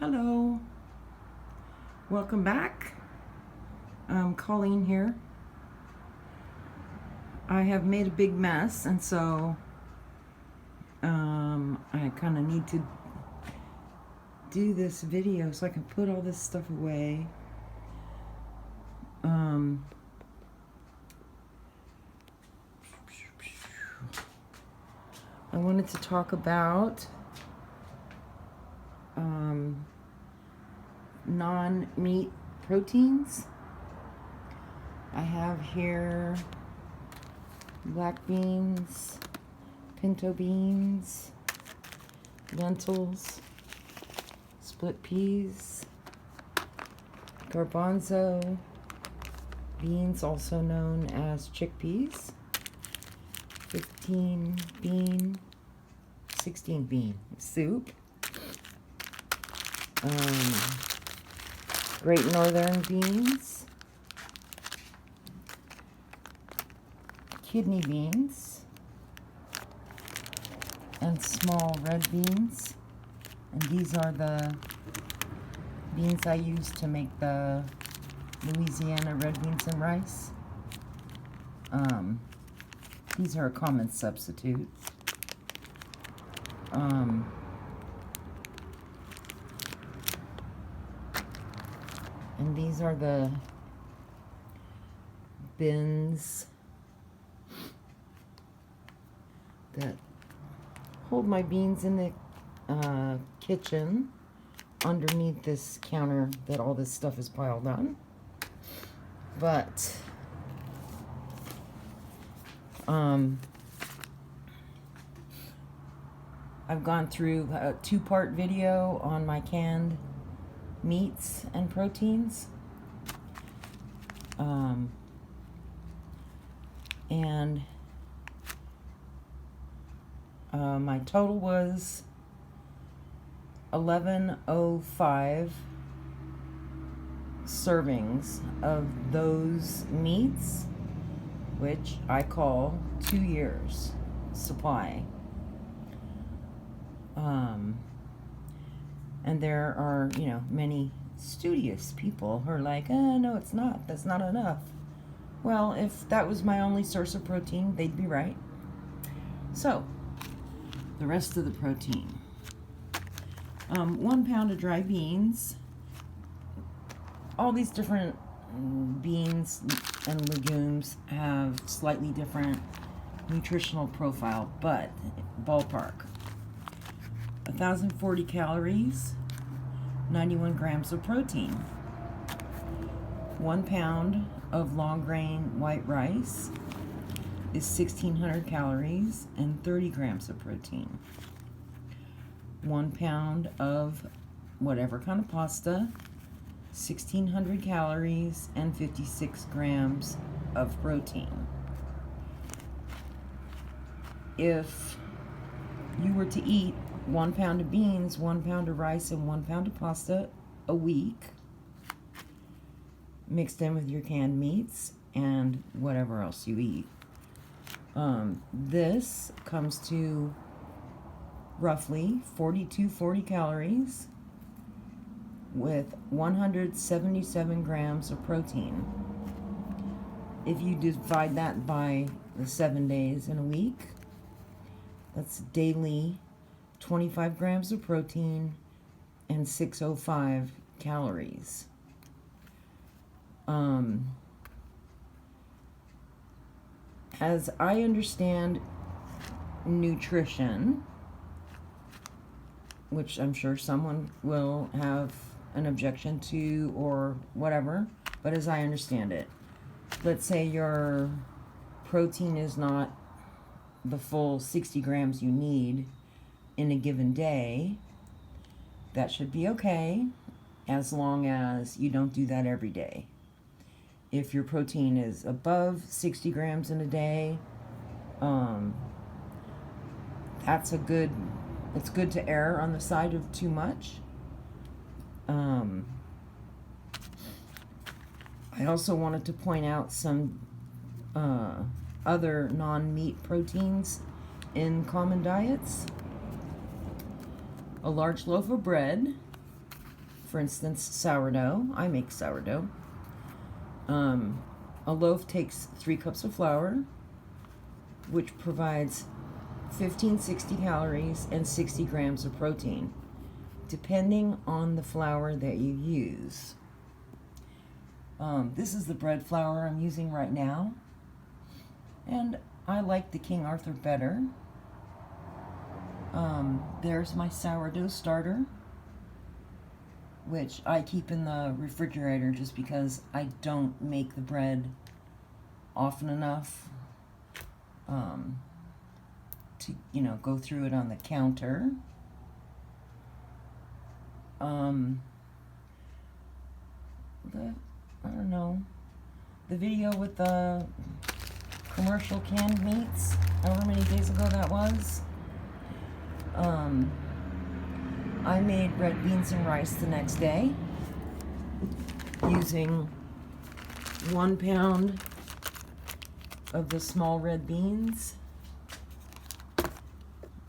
Hello, welcome back. Colleen here. I have made a big mess, and so I kind of need to do this video so I can put all this stuff away. I wanted to talk about non-meat proteins. I have here black beans, pinto beans, lentils, split peas, garbanzo beans, also known as chickpeas, 16 bean soup, Great Northern beans, kidney beans, and small red beans. And these are the beans I use to make the Louisiana red beans and rice. These are a common substitute. And these are the bins that hold my beans in the kitchen underneath this counter that all this stuff is piled on. But I've gone through a two-part video on my canned meats and proteins, and my total was 1105 servings of those meats, which I call 2 years supply. And there are, many studious people who are like, no, it's not. That's not enough. Well, if that was my only source of protein, they'd be right. So, the rest of the protein. 1 pound of dry beans. All these different beans and legumes have slightly different nutritional profile, but ballpark. 1,040 calories, 91 grams of protein. 1 pound of long grain white rice is 1,600 calories and 30 grams of protein. 1 pound of whatever kind of pasta, 1,600 calories and 56 grams of protein. If you were to eat 1 pound of beans, 1 pound of rice, and 1 pound of pasta a week, mixed in with your canned meats and whatever else you eat, this comes to roughly 40 calories with 177 grams of protein. If you divide that by the 7 days in a week, that's daily 25 grams of protein and 605 calories. As I understand nutrition, which I'm sure someone will have an objection to or whatever, but as I understand it, let's say your protein is not the full 60 grams you need in a given day. That should be okay, as long as you don't do that every day. If your protein is above 60 grams in a day, it's good to err on the side of too much. I also wanted to point out some other non-meat proteins in common diets. A large loaf of bread For instance, sourdough. I make sourdough. A loaf takes 3 cups of flour, which provides 1560 calories and 60 grams of protein, depending on the flour that you use. This is the bread flour I'm using right now, and I like the King Arthur better. There's my sourdough starter, which I keep in the refrigerator just because I don't make the bread often enough to, go through it on the counter. I don't know, the video with the commercial canned meats, however many days ago that was, I made red beans and rice the next day using 1 pound of the small red beans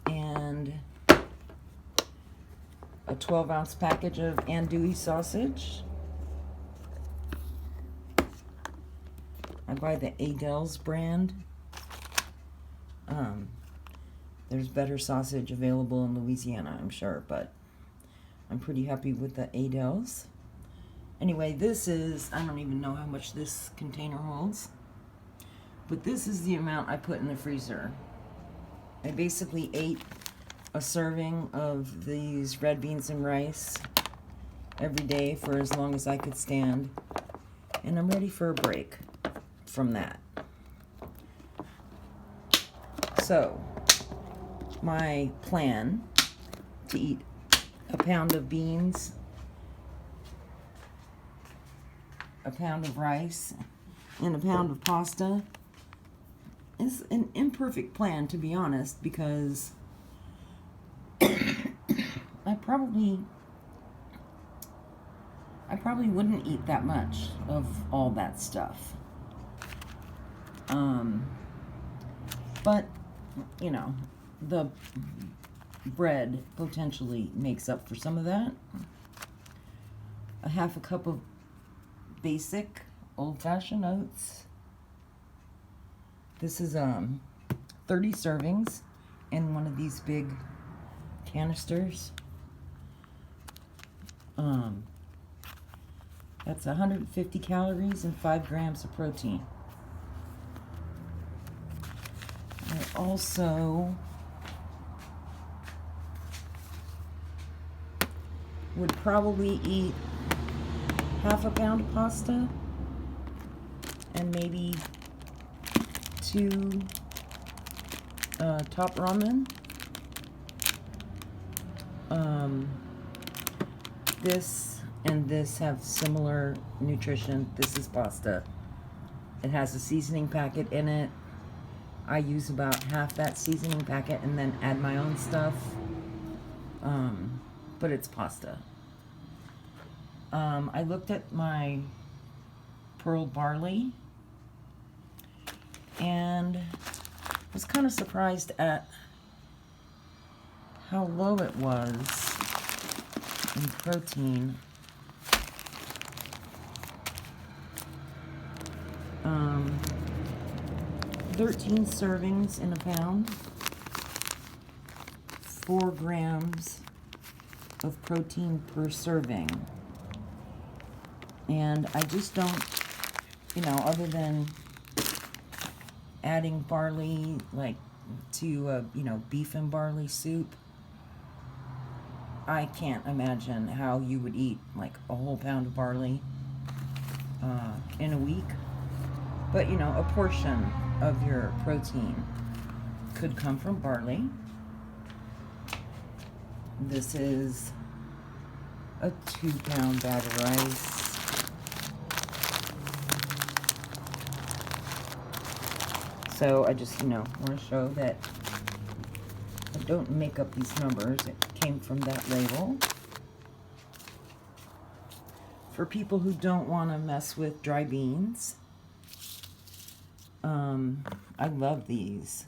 and a 12-ounce package of andouille sausage. I buy the Adele's brand. There's better sausage available in Louisiana, I'm sure, but I'm pretty happy with the Adele's. Anyway, this is, I don't even know how much this container holds, but this is the amount I put in the freezer. I basically ate a serving of these red beans and rice every day for as long as I could stand, and I'm ready for a break from that. So, my plan to eat a pound of beans, a pound of rice, and a pound of pasta is an imperfect plan, to be honest, because I probably wouldn't eat that much of all that stuff. But, the bread potentially makes up for some of that. A half a cup of basic old-fashioned oats. This is 30 servings in one of these big canisters. That's 150 calories and 5 grams of protein. I also would probably eat half a pound of pasta and maybe 2 top ramen. This and this have similar nutrition. This is pasta. It has a seasoning packet in it. I use about half that seasoning packet and then add my own stuff. But it's pasta. I looked at my pearl barley and was kind of surprised at how low it was in protein. 13 servings in a pound, 4 grams of protein per serving. And I just don't, other than adding barley, like to, beef and barley soup, I can't imagine how you would eat like a whole pound of barley in a week. But, a portion of your protein could come from barley. This is a 2-pound bag of rice. So I just, want to show that I don't make up these numbers. It came from that label. For people who don't want to mess with dry beans, I love these.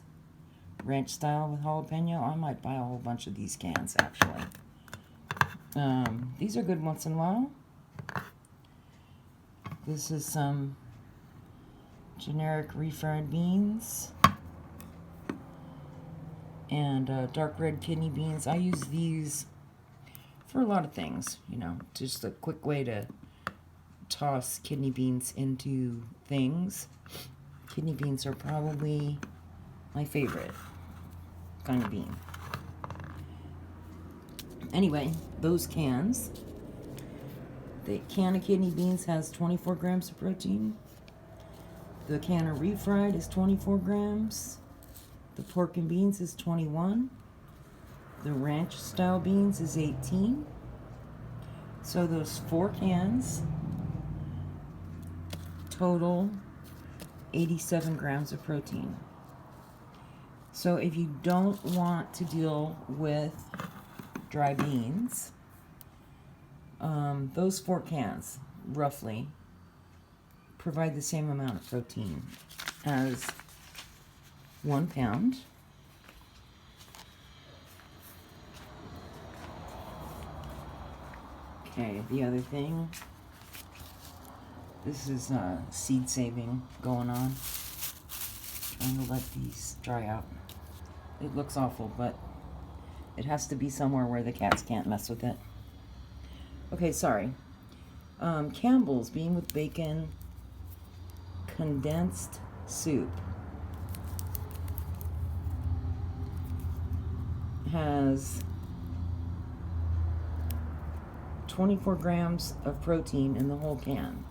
Ranch style with jalapeno. I might buy a whole bunch of these cans, actually. These are good once in a while. This is some generic refried beans and dark red kidney beans. I use these for a lot of things, you know, just a quick way to toss kidney beans into things. Kidney beans are probably my favorite kind of bean. Anyway, those cans. The can of kidney beans has 24 grams of protein. The can of refried is 24 grams. The pork and beans is 21. The ranch style beans is 18. So those 4 cans total 87 grams of protein. So if you don't want to deal with dry beans, those 4 cans roughly provide the same amount of protein as 1 pound. Okay, the other thing, this is seed saving going on. Trying to let these dry out. It looks awful, but it has to be somewhere where the cats can't mess with it. Okay, sorry. Campbell's bean with bacon condensed soup has 24 grams of protein in the whole can,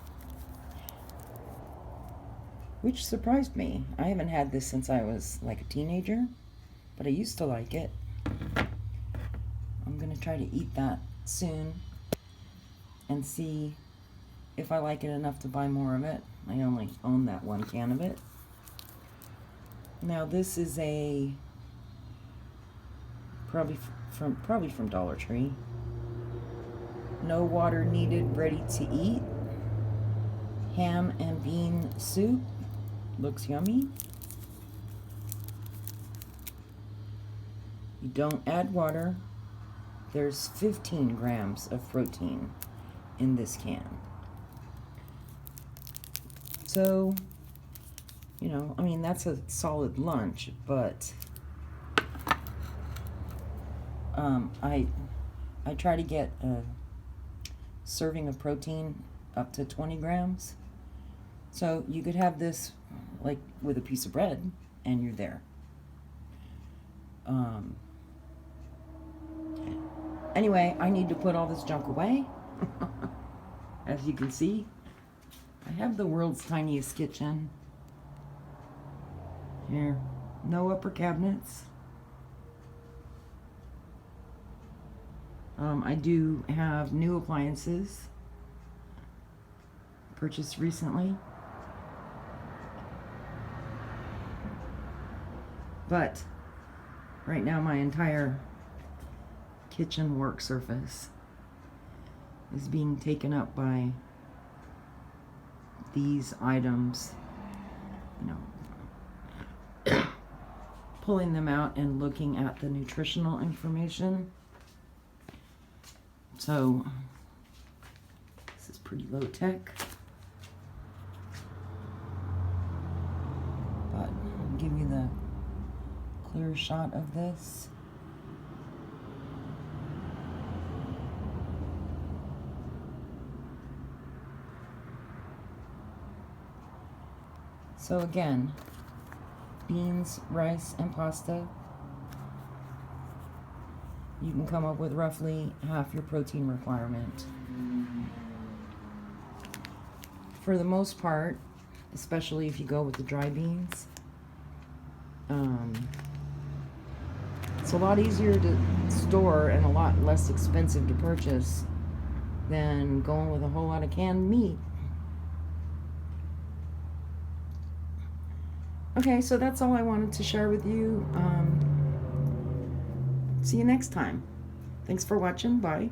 which surprised me. I haven't had this since I was like a teenager, but I used to like it. I'm gonna try to eat that soon and see if I like it enough to buy more of it. I only own that 1 can of it. Now this is a probably from Dollar Tree. No water needed, ready to eat. Ham and bean soup. Looks yummy. You don't add water. There's 15 grams of protein in this can. So, you know, I mean, that's a solid lunch, but I try to get a serving of protein up to 20 grams. So you could have this like with a piece of bread and you're there. Anyway, I need to put all this junk away. As you can see, I have the world's tiniest kitchen. Here, no upper cabinets. I do have new appliances purchased recently. But right now my entire kitchen work surface is being taken up by these items, you know, pulling them out and looking at the nutritional information. So this is pretty low tech, but I'll give you the clear shot of this. So again, beans, rice, and pasta. You can come up with roughly half your protein requirement. For the most part, especially if you go with the dry beans, it's a lot easier to store and a lot less expensive to purchase than going with a whole lot of canned meat. Okay, so that's all I wanted to share with you. See you next time. Thanks for watching. Bye.